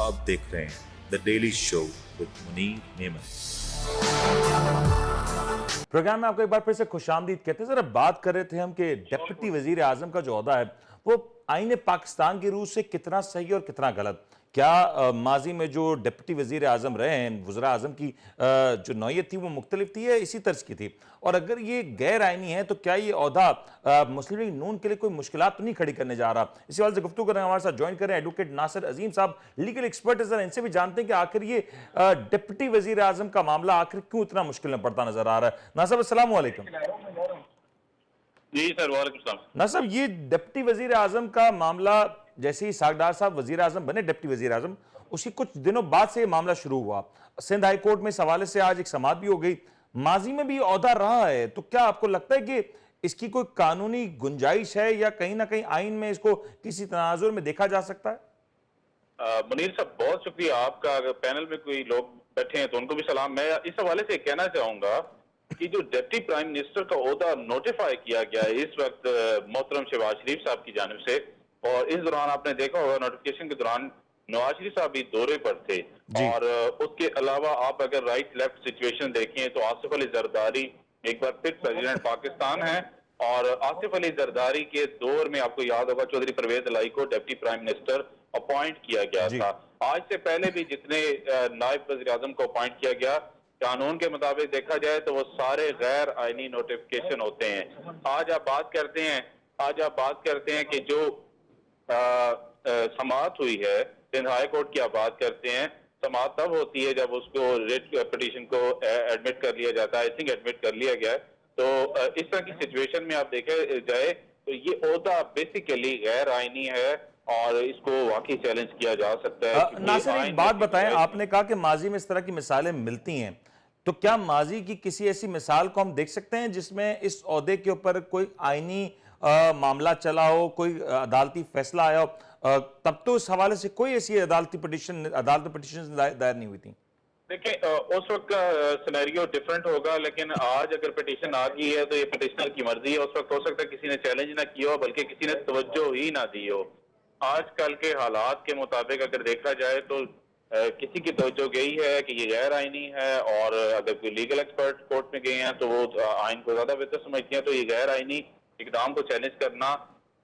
آپ دیکھ رہے ہیں the daily show with Munir نعمت۔ پروگرام میں آپ کو ایک بار پھر سے خوش آمدید کہتے ہیں۔ ذرا بات کر رہے تھے ہم کہ ڈپٹی وزیر اعظم کا جو عہدہ ہے وہ آئین پاکستان کی روح سے کتنا صحیح اور کتنا غلط؟ کیا ماضی میں جو ڈپٹی وزیر اعظم رہے ہیں، وزراء اعظم کی جو نوعیت تھی وہ مختلف تھی یا اسی طرز کی تھی؟ اور اگر یہ غیر آئینی ہے تو کیا یہ عہدہ مسلم لیگ نون کے لیے کوئی مشکلات تو نہیں کھڑی کرنے جا رہا؟ اسی حوالے سے گفتگو کریں، ہمارے ساتھ جوائن کریں ایڈوکیٹ ناصر عظیم صاحب، لیگل ایکسپرٹ ہے۔ ذرا ان سے بھی جانتے ہیں کہ آخر یہ ڈپٹی وزیر اعظم کا معاملہ آخر کیوں اتنا مشکل میں پڑتا نظر آ رہا ہے؟ ناصر السلام علیکم۔ جی سر، وعلیکم السلام۔ ناصر، یہ ڈپٹی وزیر اعظم کا معاملہ جیسے ہی اسحاق ڈار صاحب وزیر اعظم بنے ڈپٹی وزیر اعظم، اسی کچھ دنوں بعد سے یہ معاملہ شروع ہوا۔ سندھ ہائی کورٹ میں اس حوالے سے آج ایک سماعت بھی ہو گئی۔ ماضی میں بھی عہدہ رہا ہے، تو کیا آپ کو لگتا ہے کہ اس کی کوئی قانونی گنجائش ہے یا کہیں نہ کہیں آئین میں اس کو کسی تناظر میں دیکھا جا سکتا ہے؟ منیر صاحب بہت شکریہ آپ کا۔ اگر پینل میں کوئی لوگ بیٹھے ہیں تو ان کو بھی سلام۔ میں اس حوالے سے کہنا چاہوں گا کہ جو ڈپٹی پرائم منسٹر کا عہدہ نوٹیفائی کیا گیا ہے اس وقت محترم شہباز شریف صاحب کی جانب سے، اور اس دوران آپ نے دیکھا ہوگا نوٹیفیکیشن کے دوران نواز شریف صاحب بھی دورے پر تھے، اور اس کے علاوہ آپ اگر رائٹ لیفٹ سچویشن دیکھیں تو آصف علی زرداری ایک بار پھر پریزیڈنٹ پاکستان ہیں، اور آصف علی زرداری کے دور میں آپ کو یاد ہوگا چودھری پرویز الہی کو ڈپٹی پرائم منسٹر اپوائنٹ کیا گیا تھا۔ آج سے پہلے بھی جتنے نائب وزیر اعظم کو اپوائنٹ کیا گیا، قانون کے مطابق دیکھا جائے تو وہ سارے غیر آئینی نوٹیفیکیشن ہوتے ہیں۔ آج آپ بات کرتے ہیں کہ جو سماعت ہوئی ہے سندھ ہائی کورٹ کی، آپ بات کرتے ہیں سماعت تب ہوتی ہے جب اس کو ریٹ پٹیشن کو ایڈمٹ کر لیا جاتا ہے۔ آئی تھنک ایڈمٹ کر لیا گیا ہے۔ تو اس طرح کی سچویشن میں آپ دیکھا جائے تو یہ عہدہ بیسیکلی غیر آئینی ہے اور اس کو واقعی چیلنج کیا جا سکتا ہے۔ ناصر، ایک بات بتائیں، آپ نے کہا کہ ماضی میں اس طرح کی مثالیں ملتی ہیں، تو کیا ماضی کی کسی ایسی مثال کو ہم دیکھ سکتے ہیں جس میں اس عہدے کے اوپر کوئی آئینی معاملہ چلا ہو، کوئی عدالتی فیصلہ آیا ہو؟ تب تو اس حوالے سے کوئی ایسی عدالتی پٹیشن دائر نہیں ہوئی تھی۔ دیکھیں اس وقت کا سینیریو ڈیفرنٹ ہوگا، لیکن آج اگر پٹیشن آ گئی ہے تو یہ پٹیشنر کی مرضی ہے۔ اس وقت ہو سکتا ہے کسی نے چیلنج نہ کیا ہو بلکہ کسی نے توجہ ہی نہ دی ہو۔ آج کل کے حالات کے مطابق اگر دیکھا جائے تو کسی کی توجہ گئی ہے کہ یہ غیر آئینی ہے، اور اگر کوئی لیگل ایکسپرٹ کورٹ میں گئے ہیں تو وہ آئین کو زیادہ بہتر سمجھتے ہیں، تو یہ غیر آئینی اقدام کو چیلنج کرنا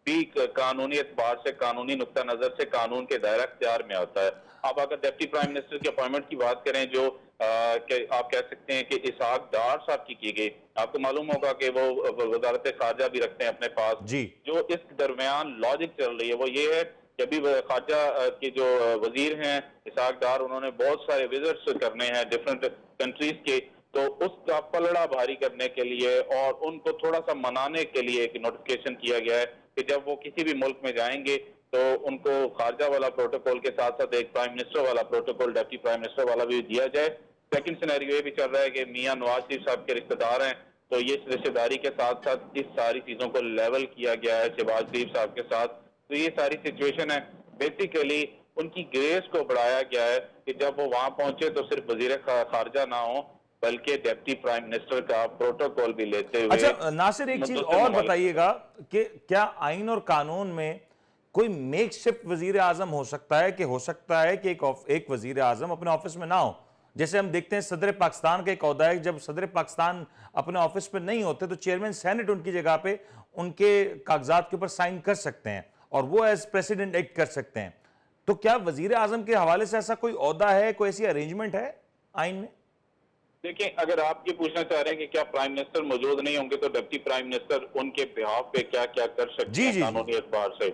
بھی قانونی اعتبار سے، قانونی نقطہ نظر سے قانون کے دائرہ اختیار میں آتا ہے۔ اب اگر ڈپٹی پرائم منسٹر کی اپوائنٹمنٹ کی بات کریں جو آپ کہہ سکتے ہیں کہ اسحاق ڈار صاحب کی گئی، آپ کو معلوم ہوگا کہ وہ وزارت خارجہ بھی رکھتے ہیں اپنے پاس۔ جو اس درمیان لاجک چل رہی ہے وہ یہ ہے کہ ابھی خارجہ کے جو وزیر ہیں اسحاق ڈار، انہوں نے بہت سارے وزٹس کرنے ہیں ڈفرنٹ کنٹریز کے، تو اس کا پلڑا بھاری کرنے کے لیے اور ان کو تھوڑا سا منانے کے لیے ایک نوٹیفیکیشن کیا گیا ہے کہ جب وہ کسی بھی ملک میں جائیں گے تو ان کو خارجہ والا پروٹوکول کے ساتھ ساتھ ایک پرائم منسٹر والا پروٹوکول، ڈپٹی پرائم منسٹر والا بھی دیا جائے۔ سیکنڈ سینیریو یہ بھی چل رہا ہے کہ میاں نواز شریف صاحب کے رشتہ دار ہیں، تو یہ رشتہ داری کے ساتھ ساتھ اس ساری چیزوں کو لیول کیا گیا ہے شہباز شریف صاحب کے ساتھ۔ تو یہ ساری سچویشن ہے، بیسیکلی ان کی گریس کو بڑھایا گیا ہے کہ جب وہ وہاں پہنچے تو صرف وزیر خارجہ نہ ہوں بلکہ ڈپٹی پرائم منسٹر کا پروٹوکول بھی لیتے ہوئے۔ اچھا ناصر، ایک چیز اور بتائیے گا کہ کیا آئین اور قانون میں کوئی میک شفٹ وزیر اعظم ہو سکتا ہے کہ ایک وزیر اعظم اپنے آفس میں نہ ہو؟ جیسے ہم دیکھتے ہیں صدر پاکستان کا ایک عہدہ ہے، جب صدر پاکستان اپنے آفس پہ نہیں ہوتے تو چیئرمین سینٹ ان کی جگہ پہ ان کے کاغذات کے اوپر سائن کر سکتے ہیں اور وہ ایز پریسیڈنٹ ایکٹ کر سکتے ہیں۔ تو کیا وزیر اعظم کے حوالے سے ایسا کوئی عہدہ ہے، کوئی ایسی ارینجمنٹ ہے آئین میں؟ دیکھیں اگر آپ یہ پوچھنا چاہ رہے ہیں کہ کیا پرائم منسٹر موجود نہیں ہوں گے تو ڈپٹی پرائم منسٹر ان کے بہاف پہ کیا کیا کر سکتے ہیں قانونی اعتبار سے،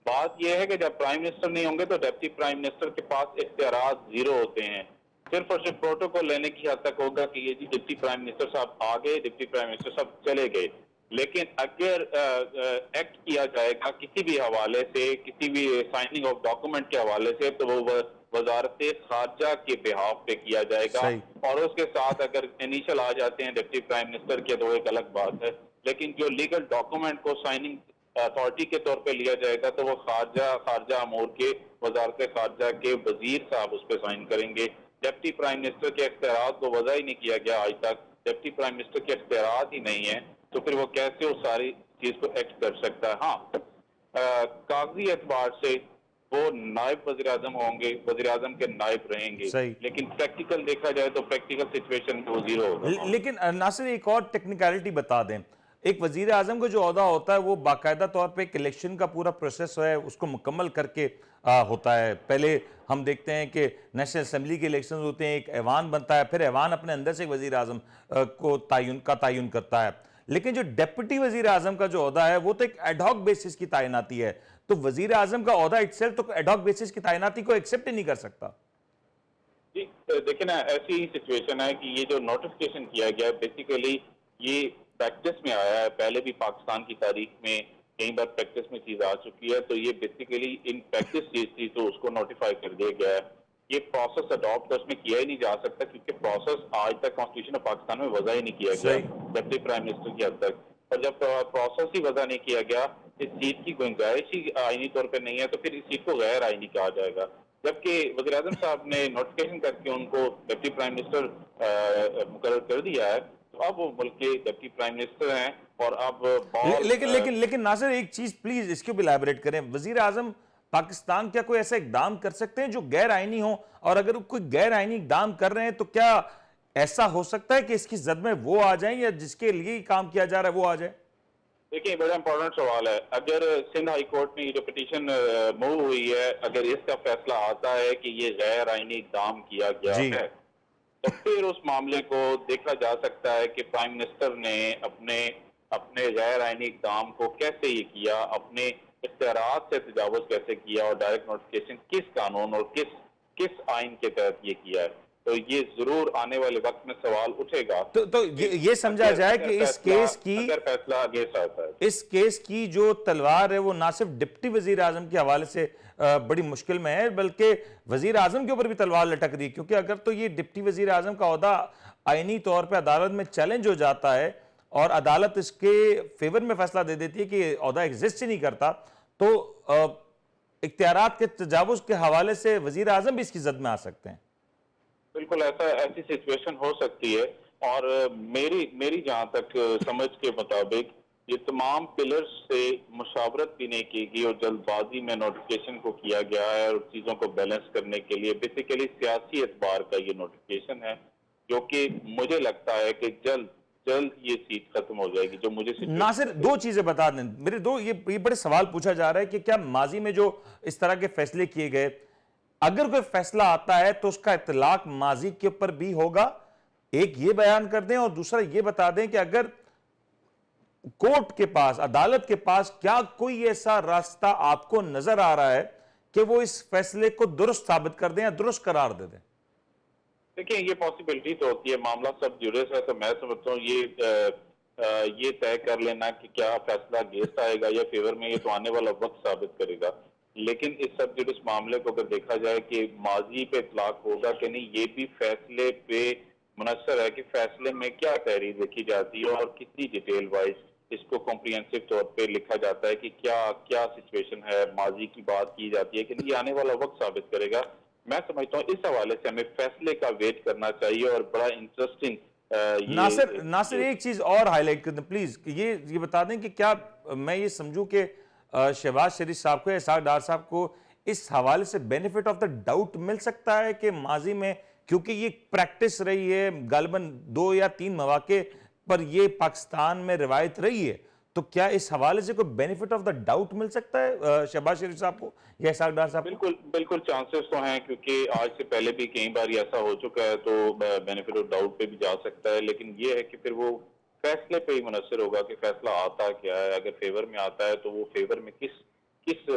بات یہ ہے کہ جب پرائم منسٹر نہیں ہوں گے تو ڈپٹی پرائم منسٹر کے پاس اختیارات زیرو ہوتے ہیں۔ صرف اور صرف پروٹوکول لینے کی حد تک ہوگا کہ یہ جی ڈپٹی پرائم منسٹر صاحب آ گئے، ڈپٹی پرائم منسٹر صاحب چلے گئے، لیکن اگر ایکٹ کیا جائے گا کسی بھی حوالے سے، کسی بھی سائننگ آف ڈاکومنٹ کے حوالے سے، تو وہ وزارت خارجہ کے بہاف پہ کیا جائے گا، اور اس کے ساتھ اگر انیشل آ جاتے ہیں ڈپٹی پرائم منسٹر کے تو ایک الگ بات ہے، لیکن جو لیگل ڈاکومنٹ کو سائننگ اتھارٹی کے طور پہ لیا جائے گا تو وہ خارجہ امور کے وزارت خارجہ کے وزیر صاحب اس پہ سائن کریں گے۔ ڈپٹی پرائم منسٹر کے اختیارات کو وضع ہی نہیں کیا گیا آج تک، ڈپٹی پرائم منسٹر کے اختیارات ہی نہیں ہیں، تو پھر وہ کیسے اس ساری چیز کو ایکٹ کر سکتا ہے؟ ہاں کاغذی اعتبار سے وہ نائب وزیر اعظم ہوں گے, وزیر اعظم کے نائب رہیں گے, صحیح. لیکن پریکٹیکل دیکھا جائے تو پریکٹیکل سچویشن میں وہ زیرو ہوگا. لیکن ناصر ایک اور ٹیکنیکلٹی بتا دیں, ایک وزیر اعظم کا جو عہدہ ہوتا ہے وہ باقاعدہ طور پہ ایک الیکشن کا پورا پروسیس ہے اس کو مکمل کر کے ہوتا ہے. پہلے ہم دیکھتے ہیں کہ نیشنل اسمبلی کے الیکشن ہوتے ہیں, ایک ایوان بنتا ہے, پھر ایوان اپنے اندر سے وزیر اعظم کو تعین کرتا ہے. لیکن جو ڈیپٹی وزیر اعظم کا جو عہدہ ہے وہ تو ایک ایڈ ہاک بیسس کی تعیناتی ہے, تو وزیر اعظم کا عہدہ اٹسیلف تو ایڈ ہاک بیسس کی تعیناتی کو ایکسیپٹ ہی نہیں کر سکتا. جی دیکھیں نا, ایسی سچویشن ہے کہ یہ جو نوٹیفکیشن کیا گیا ہے بیسیکلی یہ پریکٹس میں آیا ہے, پہلے بھی پاکستان کی تاریخ میں کئی بار پریکٹس میں چیز آ چکی ہے, تو یہ بیسیکلی ان پریکٹس چیز تھی تو اس کو نوٹیفائی کر دیا گیا ہے. یہ پروسیس اڈاپٹ اس میں کیا ہی نہیں جا سکتا کیونکہ پروسیس آج تک کانسٹیٹیوشن آف پاکستان میں وضع ہی نہیں کیا گیا ڈپٹی پرائم منسٹر کی حد تک, اور جب پروسیس ہی وضع نہیں کیا گیا, اس سیٹ کی گنجائش ہی آئینی طور پہ نہیں ہے, تو پھر اس سیٹ کو غیر آئینی کہا جائے گا. جبکہ وزیر اعظم صاحب نے نوٹیفکیشن کر کے ان کو ڈپٹی پرائم منسٹر مقرر کر دیا ہے, تو اب وہ ملک کے ڈپٹی پرائم منسٹر ہیں. اور اب لیکن ناصر ایک چیز پلیز اس کو بھی ایلیبریٹ کریں, وزیر اعظم پاکستان کیا کوئی ایسا اقدام کر سکتے ہیں جو غیر آئینی ہو, اور اگر کوئی غیر آئینی اقدام کر رہے ہیں تو کیا ایسا ہو سکتا ہے کہ اس کی زد میں وہ آ جائیں یا جس کے لیے کام کیا جا رہا ہے وہ آ جائے؟ دیکھیں بڑا امپورٹنٹ سوال ہے. اگر سندھ ہائی کورٹ میں یہ جو پٹیشن موو ہوئی ہے, اگر اس کا فیصلہ آتا ہے کہ یہ غیر آئینی اقدام کیا گیا ہے, تو پھر اس معاملے کو دیکھا جا سکتا ہے کہ پرائم منسٹر نے اپنے غیر آئینی اقدام کو کیسے یہ کیا, اپنے اختیارات سے تجاوز کیسے کیا, اور ڈائریکٹ نوٹیفکیشن کس قانون اور کس آئین کے تحت یہ کیا ہے. تو یہ ضرور آنے والے وقت میں سوال اٹھے گا. تو یہ سمجھا جائے کہ اس کیس کی اگر فیصلہ اگینسٹ آتا ہے, اس کیس کی جو تلوار ہے وہ نہ صرف ڈپٹی وزیر اعظم کے حوالے سے بڑی مشکل میں ہے, بلکہ وزیر اعظم کے اوپر بھی تلوار لٹک رہی ہے, کیونکہ اگر تو یہ ڈپٹی وزیر اعظم کا عہدہ آئینی طور پہ عدالت میں چیلنج ہو جاتا ہے اور عدالت اس کے فیور میں فیصلہ دے دیتی ہے کہ یہ عہدہ ایگزسٹ ہی نہیں کرتا, تو اختیارات کے تجاوز کے حوالے سے وزیر اعظم بھی اس کی زد میں آ سکتے ہیں. بالکل ایسی سچویشن ہو سکتی ہے. اور میری جہاں تک سمجھ کے مطابق یہ تمام پلرز سے مشاورت بھی نہیں کی گئی اور جلد بازی میں نوٹیفکیشن کو کیا گیا ہے, اور چیزوں کو بیلنس کرنے کے لیے بیسیکلی سیاسی اعتبار کا یہ نوٹیفکیشن ہے, جو کہ مجھے لگتا ہے کہ جلد یہ سیٹ ختم ہو جائے گی. جو مجھے ناصر دو چیزیں بتا دیں میرے یہ بڑے سوال پوچھا جا رہا ہے کہ کیا ماضی میں جو اس طرح کے فیصلے کیے گئے, اگر کوئی فیصلہ آتا ہے تو اس کا اطلاق ماضی کے اوپر بھی ہوگا, ایک یہ بیان کر دیں, اور دوسرا یہ بتا دیں کہ اگر کورٹ کے پاس, عدالت کے پاس کیا کوئی ایسا راستہ آپ کو نظر آ رہا ہے کہ وہ اس فیصلے کو درست ثابت کر دیں یا درست قرار دے دیں؟ دیکھیں یہ پاسبلٹی تو ہوتی ہے, معاملہ سب جوڈس ہے, تو میں سمجھتا ہوں یہ طے کر لینا کہ کیا فیصلہ اگینسٹ آئے گا یا فیور میں, یہ تو آنے والا وقت ثابت کرے گا. لیکن اس سب جوڈس معاملے کو اگر دیکھا جائے کہ ماضی پہ اطلاق ہوگا کہ نہیں, یہ بھی فیصلے پہ منحصر ہے کہ فیصلے میں کیا تحریر لکھی جاتی ہے اور کتنی ڈیٹیل وائز اس کو کمپریہنسو طور پہ لکھا جاتا ہے کہ کیا سچویشن ہے, ماضی کی بات کی جاتی ہے کہ نہیں, یہ آنے والا وقت ثابت کرے گا. میں سمجھتا ہوں اس حوالے سے ہمیں فیصلے کا ویٹ کرنا چاہیے. اور بڑا انٹرسٹنگ ناصر ایک چیز اور ہائی لائٹ کر دیں پلیز, یہ بتا دیں کہ کیا میں یہ سمجھوں کہ شہباز شریف صاحب کو, اسحاق ڈار صاحب کو اس حوالے سے بینیفٹ آف دا ڈاؤٹ مل سکتا ہے کہ ماضی میں, کیونکہ یہ پریکٹس رہی ہے غالباً 2 یا 3 مواقع پر یہ پاکستان میں روایت رہی ہے, تو کیا اس حوالے سے کوئی بینیفٹ آف دا ڈاؤٹ مل سکتا ہے شہباز شریف صاحب کو یا اسحاق ڈار صاحب کو؟ بالکل چانسز تو ہیں, کیونکہ آج سے پہلے بھی کئی بار ایسا ہو چکا ہے, تو بینیفٹ آف ڈاؤٹ پہ بھی جا سکتا ہے. لیکن یہ ہے کہ پھر وہ فیصلے پہ ہی منحصر ہوگا کہ فیصلہ آتا کیا ہے. اگر فیور میں آتا ہے تو وہ فیور میں کس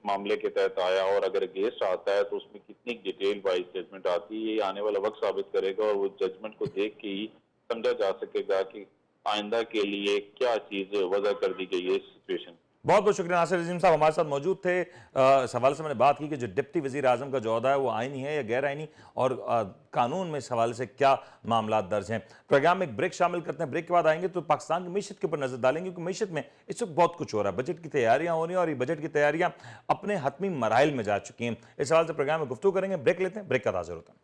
معاملے کے تحت آیا, اور اگر اگینسٹ آتا ہے تو اس میں کتنی ڈیٹیل وائز ججمنٹ آتی ہے, یہ آنے والا وقت ثابت کرے گا. اور وہ ججمنٹ کو دیکھ کے ہی سمجھا جا سکے گا کہ آئندہ کے لیے کیا چیز وضع کر دی گئی ہے اس سچویشن. بہت بہت شکریہ ناصر عظیم صاحب ہمارے ساتھ موجود تھے. اس حوالے سے میں نے بات کی کہ جو ڈپٹی وزیر اعظم کا جو عہدہ ہے وہ آئینی ہے یا غیر آئینی, اور قانون میں اس حوالے سے کیا معاملات درج ہیں. پروگرام میں ایک بریک شامل کرتے ہیں, بریک کے بعد آئیں گے تو پاکستان کی معیشت کے اوپر نظر ڈالیں گے, کیونکہ معیشت میں اس وقت بہت کچھ ہو رہا ہے, بجٹ کی تیاریاں ہو رہی ہیں اور یہ بجٹ کی تیاریاں اپنے حتمی مراحل میں جا چکی ہیں. اس حوالے سے پروگرام میں گفتگو کریں گے, بریک لیتے ہیں, بریک کا حاضر ہوتا ہے.